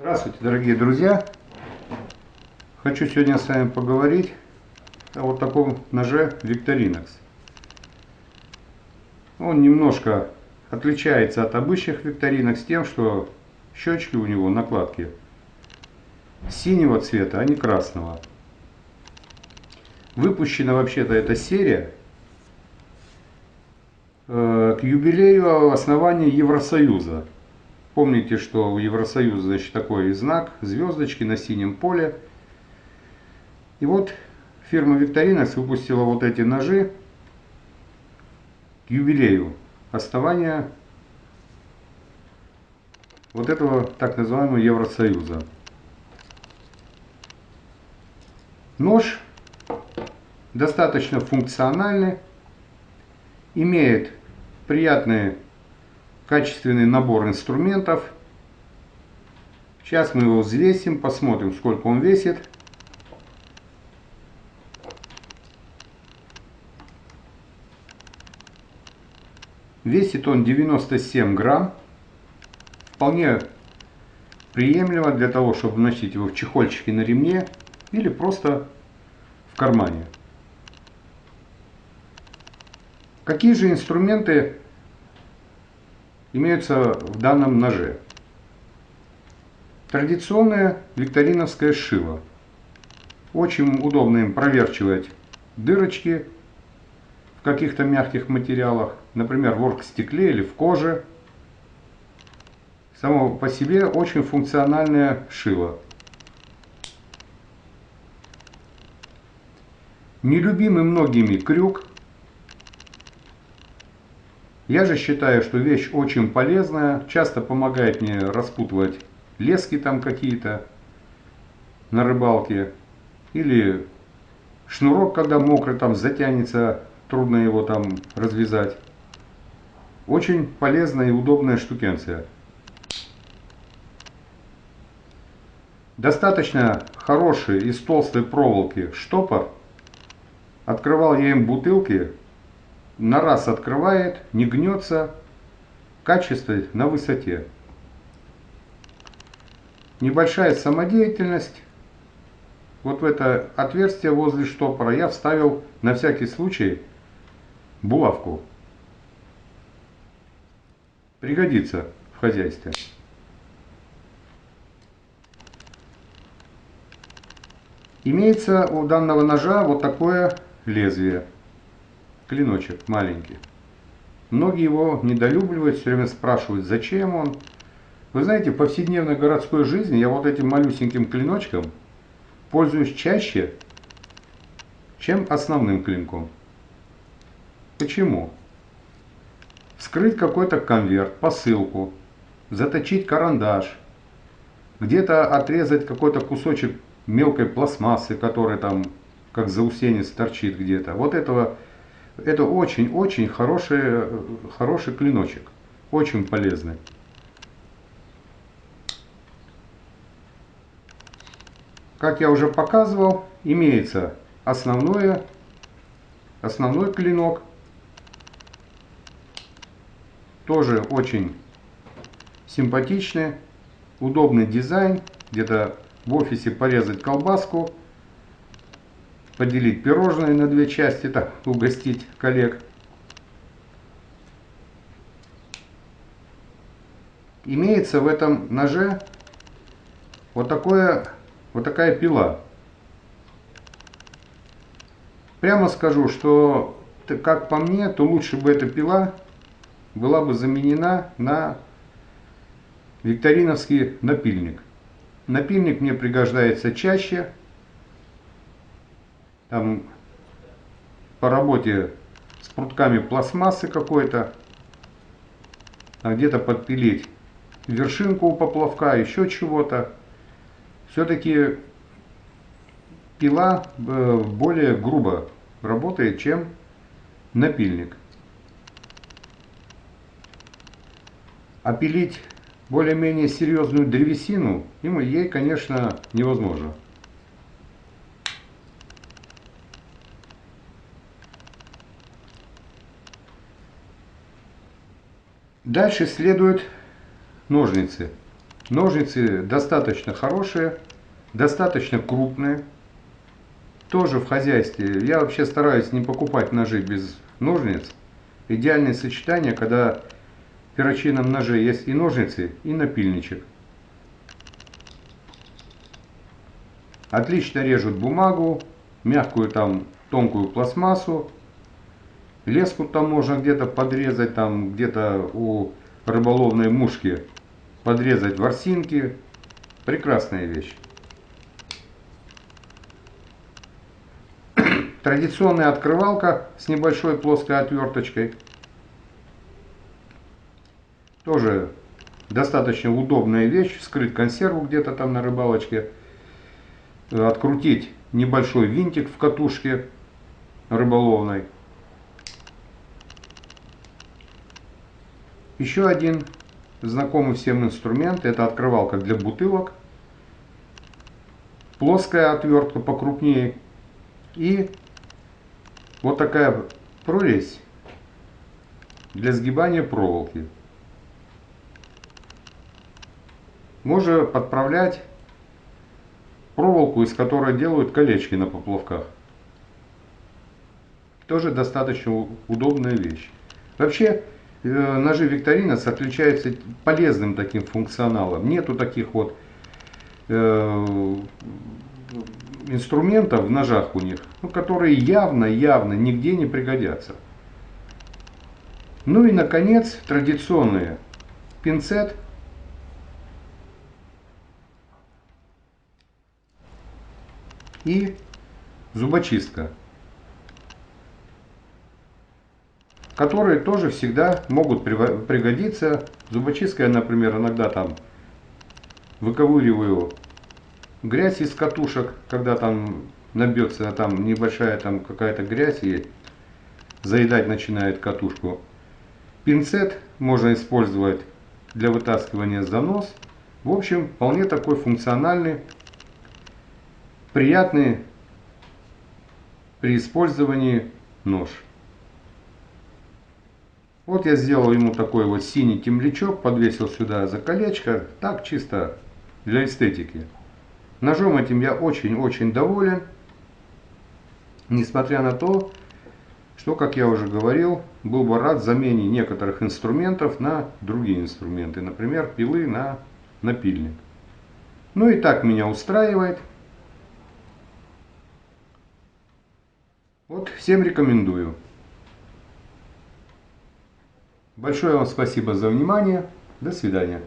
Здравствуйте, дорогие друзья! Хочу сегодня с вами поговорить о вот таком ноже Victorinox. Он немножко отличается от обычных Victorinox тем, что щечки у него, накладки, синего цвета, а не красного. Выпущена вообще-то эта серия к юбилею основания Евросоюза. Помните, что у Евросоюза, значит, такой знак, звездочки на синем поле. И вот фирма Victorinox выпустила вот эти ножи к юбилею основания вот этого так называемого Евросоюза. Нож достаточно функциональный, имеет приятный качественный набор инструментов. Сейчас мы его взвесим, посмотрим, сколько он весит. Весит он 97 грамм. Вполне приемлемо для того, чтобы носить его в чехольчике на ремне или просто в кармане. Какие же инструменты имеются в данном ноже? Традиционное викториновское шило. Очень удобно им проверчивать дырочки в каких-то мягких материалах, например, в оргстекле или в коже. Само по себе очень функциональное шило. Нелюбимый многими крюк. Я же считаю, что вещь очень полезная, часто помогает мне распутывать лески там какие-то на рыбалке, или шнурок, когда мокрый, там затянется, трудно его там развязать. Очень полезная и удобная штукенция. Достаточно хороший из толстой проволоки штопор. Открывал я им бутылки. На раз открывает, не гнется, качество на высоте. Небольшая самодеятельность. Вот в это отверстие возле штопора я вставил на всякий случай булавку. Пригодится в хозяйстве. Имеется у данного ножа вот такое лезвие. Клиночек маленький. Многие его недолюбливают, все время спрашивают, зачем он. Вы знаете, в повседневной городской жизни я вот этим малюсеньким клиночком пользуюсь чаще, чем основным клинком. Почему? Вскрыть какой-то конверт, посылку, заточить карандаш, где-то отрезать какой-то кусочек мелкой пластмассы, который там как заусенец торчит где-то. Вот это очень-очень хороший клиночек, очень полезный. Как я уже показывал, имеется основной клинок, тоже очень симпатичный, удобный дизайн, где-то в офисе порезать колбаску, поделить пирожное на две части, так угостить коллег. Имеется в этом ноже вот такая пила. Прямо скажу, что, как по мне, то лучше бы эта пила была бы заменена на викториновский напильник. Напильник мне пригождается чаще. Там по работе с прутками пластмассы какой-то, а где-то подпилить вершинку у поплавка, еще чего-то. Все-таки пила более грубо работает, чем напильник. А пилить более-менее серьезную древесину ей, конечно, невозможно. Дальше следуют ножницы. Ножницы достаточно хорошие, достаточно крупные. Тоже в хозяйстве. Я вообще стараюсь не покупать ножи без ножниц. Идеальное сочетание, когда в перочинном ноже есть и ножницы, и напильничек. Отлично режут бумагу, мягкую там тонкую пластмассу. Леску там можно где-то подрезать, там где-то у рыболовной мушки подрезать ворсинки. Прекрасная вещь. Традиционная открывалка с небольшой плоской отверточкой. Тоже достаточно удобная вещь. Вскрыть консерву где-то там на рыбалочке. Открутить небольшой винтик в катушке рыболовной. Еще один знакомый всем инструмент — это открывалка для бутылок. Плоская отвертка покрупнее. И вот такая прорезь для сгибания проволоки. Можно подправлять проволоку, из которой делают колечки на поплавках. Тоже достаточно удобная вещь. Вообще, ножи Victorinox отличаются полезным таким функционалом. Нету таких вот инструментов в ножах у них, ну, которые явно нигде не пригодятся. Ну и наконец традиционные: пинцет и зубочистка, которые тоже всегда могут пригодиться. Зубочисткой, например, иногда там выковыриваю грязь из катушек, когда там набьется там небольшая там какая-то грязь и заедать начинает катушку. Пинцет можно использовать для вытаскивания занос. В общем, вполне такой функциональный, приятный при использовании нож. Вот я сделал ему такой вот синий темлячок, подвесил сюда за колечко, так чисто для эстетики. Ножом этим я очень доволен, несмотря на то, что, как я уже говорил, был бы рад замене некоторых инструментов на другие инструменты, например, пилы на напильник. Ну и так меня устраивает. Вот, всем рекомендую. Большое вам спасибо за внимание. До свидания.